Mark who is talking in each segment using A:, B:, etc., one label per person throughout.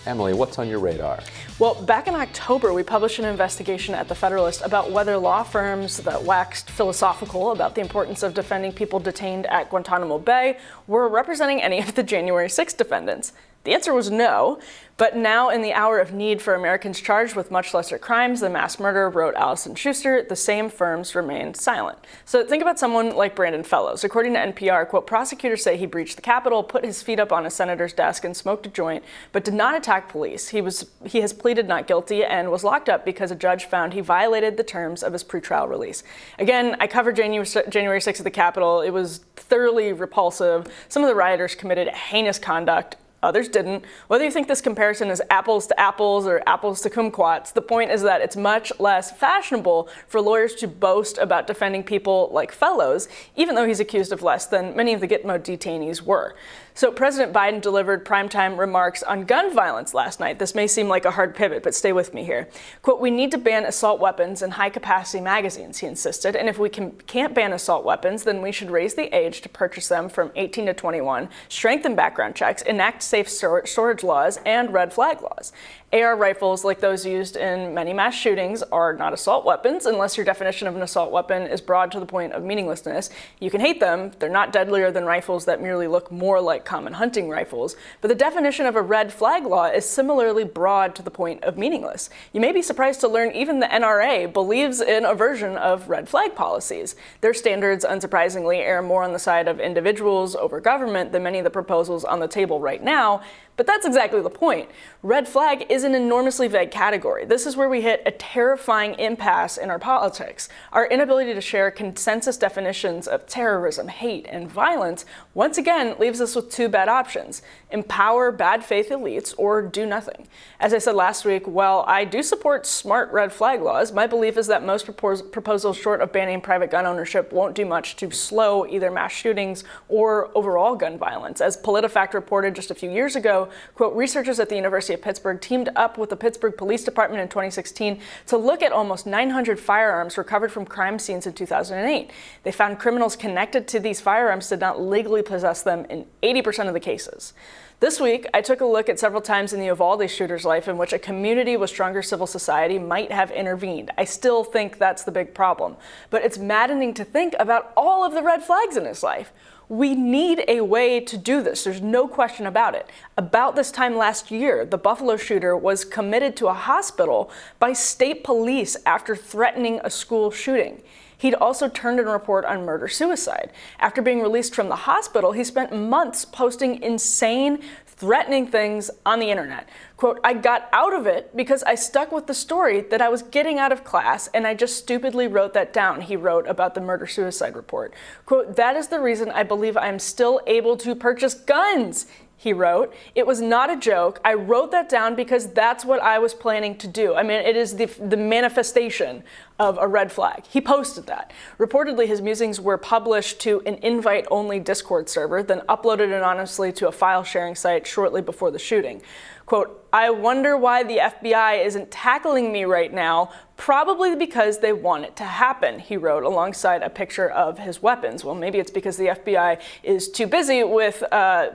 A: Emily, what's on your radar?
B: Well, back in October, we published an investigation at The Federalist about whether law firms that waxed philosophical about the importance of defending people detained at Guantanamo Bay were representing any of the January 6th defendants. The answer was no, but now in the hour of need for Americans charged with much lesser crimes than mass murder, wrote Allison Schuster, the same firms remained silent. So think about someone like Brandon Fellows. According to NPR, quote, prosecutors say he breached the Capitol, put his feet up on a senator's desk and smoked a joint, but did not attack police. He has pleaded not guilty and was locked up because a judge found he violated the terms of his pretrial release. Again, I covered January 6th at the Capitol. It was thoroughly repulsive. Some of the rioters committed heinous conduct. Others didn't. Whether you think this comparison is apples to apples or apples to kumquats, the point is that it's much less fashionable for lawyers to boast about defending people like Fellows, even though he's accused of less than many of the Gitmo detainees were. So President Biden delivered primetime remarks on gun violence last night. This may seem like a hard pivot, but stay with me here. Quote, we need to ban assault weapons and high-capacity magazines, he insisted, and if we can't ban assault weapons, then we should raise the age to purchase them from 18 to 21, strengthen background checks, enact safe storage laws, and red flag laws. AR rifles, like those used in many mass shootings, are not assault weapons unless your definition of an assault weapon is broad to the point of meaninglessness. You can hate them. They're not deadlier than rifles that merely look more like common hunting rifles. But the definition of a red flag law is similarly broad to the point of meaningless. You may be surprised to learn even the NRA believes in a version of red flag policies. Their standards, unsurprisingly, err more on the side of individuals over government than many of the proposals on the table right now. But that's exactly the point. Red flag is an enormously vague category. This is where we hit a terrifying impasse in our politics. Our inability to share consensus definitions of terrorism, hate, and violence once again leaves us with two bad options: empower bad faith elites or do nothing. As I said last week, while I do support smart red flag laws, my belief is that most proposals short of banning private gun ownership won't do much to slow either mass shootings or overall gun violence. As PolitiFact reported just a few years ago, quote, researchers at the University of Pittsburgh teamed up with the Pittsburgh Police Department in 2016 to look at almost 900 firearms recovered from crime scenes in 2008. They found criminals connected to these firearms did not legally possess them in 80% of the cases. This week, I took a look at several times in the Uvalde shooter's life in which a community with stronger civil society might have intervened. I still think that's the big problem. But it's maddening to think about all of the red flags in his life. We need a way to do this. There's no question about it. About this time last year, the Buffalo shooter was committed to a hospital by state police after threatening a school shooting. He'd also turned in a report on murder-suicide. After being released from the hospital, he spent months posting insane, threatening things on the internet. Quote, I got out of it because I stuck with the story that I was getting out of class and I just stupidly wrote that down, he wrote about the murder-suicide report. Quote, that is the reason I believe I'm still able to purchase guns, he wrote. It was not a joke. I wrote that down because that's what I was planning to do. I mean, it is the manifestation of a red flag. He posted that. Reportedly, his musings were published to an invite-only Discord server, then uploaded anonymously to a file-sharing site shortly before the shooting. Quote, I wonder why the FBI isn't tackling me right now, probably because they want it to happen, he wrote alongside a picture of his weapons. Well, maybe it's because the FBI is too busy with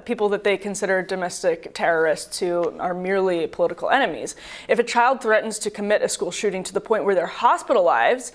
B: people that they consider domestic terrorists who are merely political enemies. If a child threatens to commit a school shooting to the point where they're hospitalized,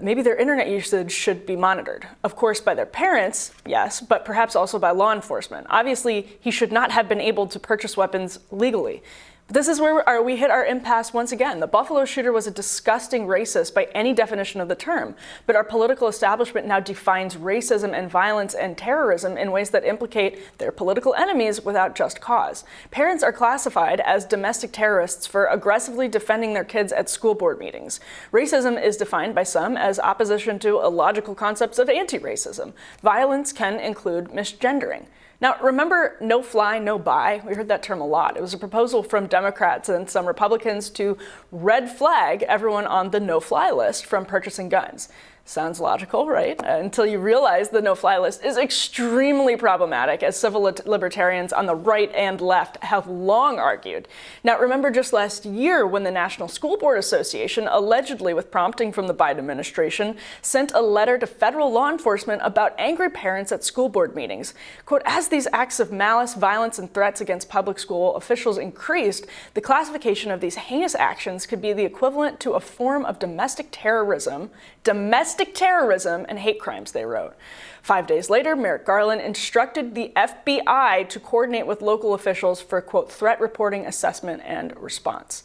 B: maybe their internet usage should be monitored. Of course, by their parents, yes, but perhaps also by law enforcement. Obviously, he should not have been able to purchase weapons legally. But this is where we hit our impasse once again. The Buffalo shooter was a disgusting racist by any definition of the term, but our political establishment now defines racism and violence and terrorism in ways that implicate their political enemies without just cause. Parents are classified as domestic terrorists for aggressively defending their kids at school board meetings. Racism is defined by some as opposition to illogical concepts of anti-racism. Violence can include misgendering. Now, remember no fly, no buy? We heard that term a lot. It was a proposal from Democrats and some Republicans to red flag everyone on the no-fly list from purchasing guns. Sounds logical, right? Until you realize the no-fly list is extremely problematic, as civil libertarians on the right and left have long argued. Now, remember just last year when the National School Board Association, allegedly with prompting from the Biden administration, sent a letter to federal law enforcement about angry parents at school board meetings. Quote, as these acts of malice, violence, and threats against public school officials increased, the classification of these heinous actions could be the equivalent to a form of domestic terrorism and hate crimes, they wrote. 5 days later, Merrick Garland instructed the FBI to coordinate with local officials for, quote, threat reporting, assessment, and response.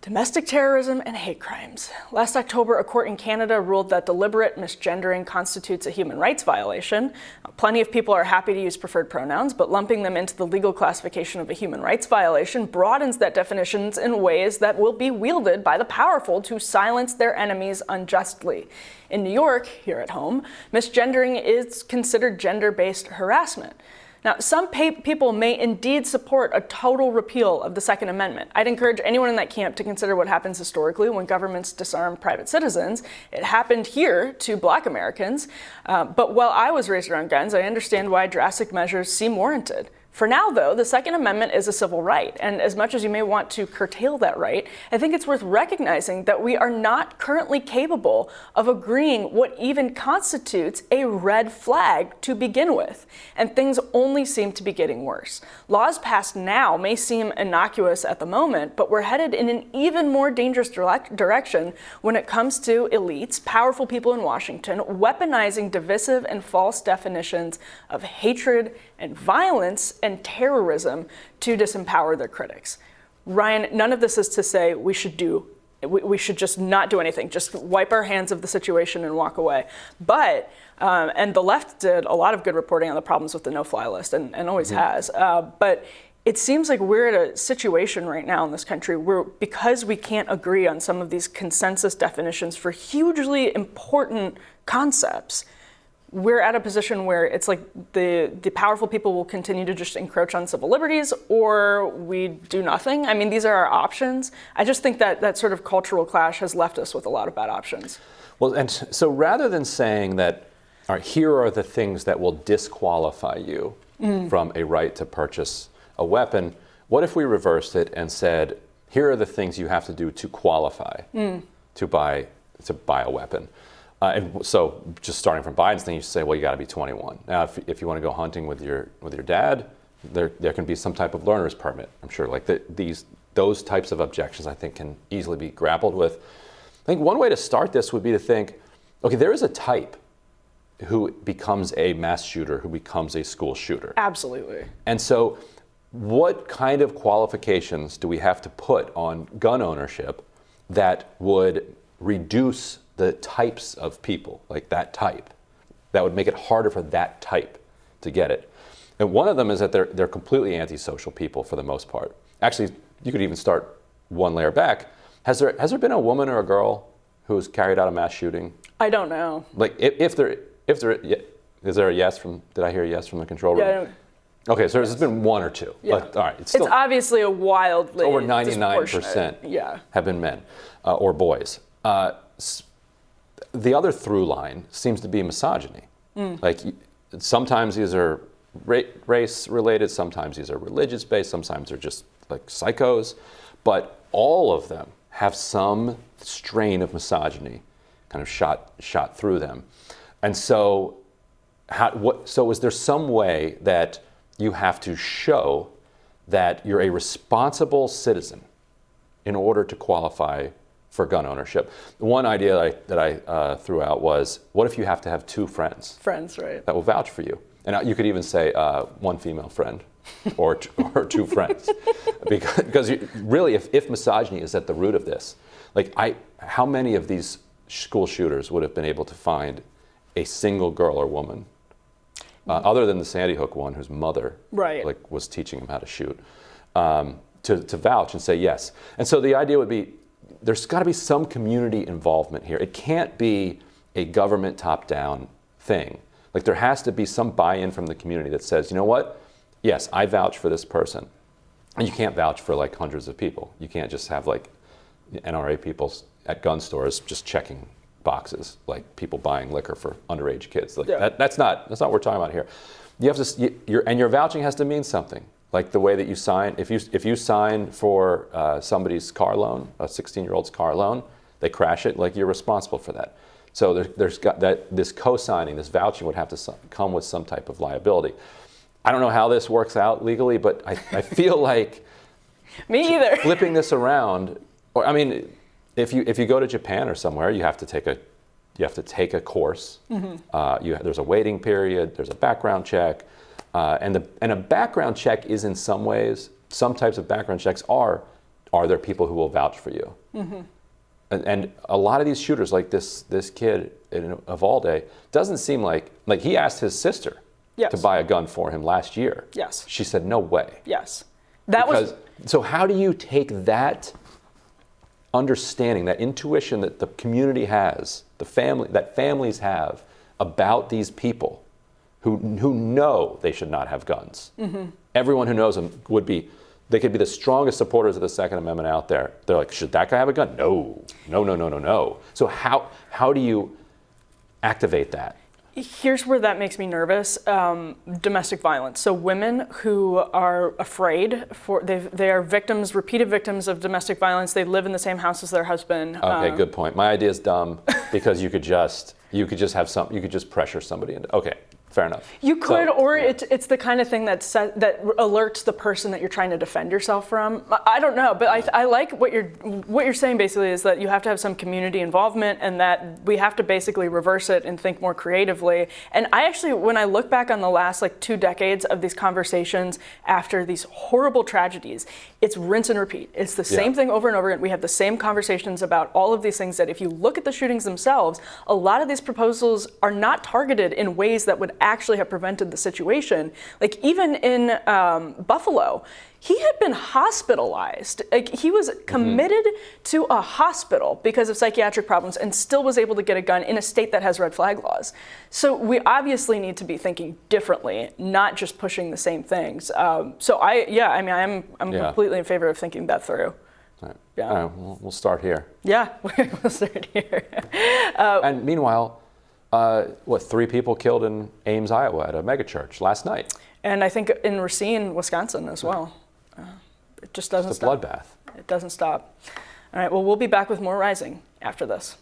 B: Domestic terrorism and hate crimes. Last October, a court in Canada ruled that deliberate misgendering constitutes a human rights violation. Plenty of people are happy to use preferred pronouns, but lumping them into the legal classification of a human rights violation broadens that definition in ways that will be wielded by the powerful to silence their enemies unjustly. In New York, here at home, misgendering is considered gender-based harassment. Now, some people may indeed support a total repeal of the Second Amendment. I'd encourage anyone in that camp to consider what happens historically when governments disarm private citizens. It happened here to Black Americans. But while I was raised around guns, I understand why drastic measures seem warranted. For now, though, the Second Amendment is a civil right, and as much as you may want to curtail that right, I think it's worth recognizing that we are not currently capable of agreeing what even constitutes a red flag to begin with, and things only seem to be getting worse. Laws passed now may seem innocuous at the moment, but we're headed in an even more dangerous direction when it comes to elites, powerful people in Washington, weaponizing divisive and false definitions of hatred and violence and terrorism to disempower their critics. Ryan, none of this is to say we should just not do anything, just wipe our hands of the situation and walk away. But, and the left did a lot of good reporting on the problems with the no-fly list and always has, but it seems like we're at a situation right now in this country where, because we can't agree on some of these consensus definitions for hugely important concepts, we're at a position where it's like the powerful people will continue to just encroach on civil liberties, or we do nothing. I mean, these are our options. I just think that sort of cultural clash has left us with a lot of bad options.
A: Well, and so rather than saying that, all right, here are the things that will disqualify you from a right to purchase a weapon, what if we reversed it and said, here are the things you have to do to qualify to buy a weapon? And so, just starting from Biden's thing, you say, well, you got to be 21. Now, if you want to go hunting with your dad, there can be some type of learner's permit. I'm sure, like those types of objections, I think, can easily be grappled with. I think one way to start this would be to think, okay, there is a type who becomes a mass shooter, who becomes a school shooter.
B: Absolutely.
A: And so, what kind of qualifications do we have to put on gun ownership that would reduce the types of people, like that type, that would make it harder for that type to get it? And one of them is that they're completely antisocial people for the most part. Actually, you could even start one layer back. Has there been a woman or a girl who has carried out a mass shooting?
B: I don't know.
A: Like if there is there a yes from? Did I hear a yes from the control room?
B: Yeah.
A: Okay, so there's been one or two.
B: Yeah.
A: But, all right,
B: it's obviously a wildly
A: over 99% have been men or boys. The other through line seems to be misogyny. Like sometimes these are race related, sometimes these are religious based, sometimes they're just like psychos, but all of them have some strain of misogyny kind of shot through them. And so, so is there some way that you have to show that you're a responsible citizen in order to qualify for gun ownership? One idea that I threw out was, what if you have to have two friends?
B: Friends, right.
A: That will vouch for you. And you could even say one female friend or two friends. Because really, if misogyny is at the root of this, like how many of these school shooters would have been able to find a single girl or woman, other than the Sandy Hook one, whose mother was teaching him how to shoot, to vouch and say yes? And so the idea would be, there's got to be some community involvement here. It can't be a government top-down thing. Like there has to be some buy-in from the community that says, you know what? Yes, I vouch for this person. And you can't vouch for like hundreds of people. You can't just have like NRA people at gun stores just checking boxes, like people buying liquor for underage kids. Like that's not what we're talking about here. You have to, your vouching has to mean something. Like the way that you sign, if you sign for somebody's car loan, a 16-year-old's car loan, they crash it, like you're responsible for that. So there's got that, this co-signing, this vouching would have to come with some type of liability. I don't know how this works out legally, but I feel like
B: me either.
A: Flipping this around, or I mean, if you go to Japan or somewhere, you have to take a course. There's a waiting period. There's a background check, and a background check is in some ways. Some types of background checks are there people who will vouch for you, and a lot of these shooters, like this kid in Uvalde, doesn't seem like he asked his sister to buy a gun for him last year.
B: Yes.
A: She said no way.
B: Yes.
A: So how do you take that understanding, that intuition that the community has, that families have about these people who know they should not have guns? Everyone who knows them they could be the strongest supporters of the Second Amendment out there. They're like, should that guy have a gun? No. So how do you activate that?
B: Here's where that makes me nervous. Domestic violence. So women who are afraid they are victims, repeated victims of domestic violence. They live in the same house as their husband.
A: Okay, good point. My idea is dumb because you could just pressure somebody into. Okay, fair enough.
B: You could, it's the kind of thing that alerts the person that you're trying to defend yourself from. I don't know, but I like what you're saying. Basically, is that you have to have some community involvement, and that we have to basically reverse it and think more creatively. And I actually, when I look back on the last 2 decades of these conversations after these horrible tragedies, it's rinse and repeat. It's the same thing over and over again. We have the same conversations about all of these things. That if you look at the shootings themselves, a lot of these proposals are not targeted in ways that would actually have prevented the situation. Like even in Buffalo, he had been hospitalized. He was committed to a hospital because of psychiatric problems and still was able to get a gun in a state that has red flag laws. So we obviously need to be thinking differently, not just pushing the same things. I'm completely in favor of thinking that through.
A: All right. Yeah. All right, we'll start here.
B: Yeah, we'll start here.
A: And meanwhile, 3 people killed in Ames, Iowa at a megachurch last night.
B: And I think in Racine, Wisconsin as well. It just doesn't stop.
A: It's a bloodbath.
B: It doesn't stop. All right, well, we'll be back with more Rising after this.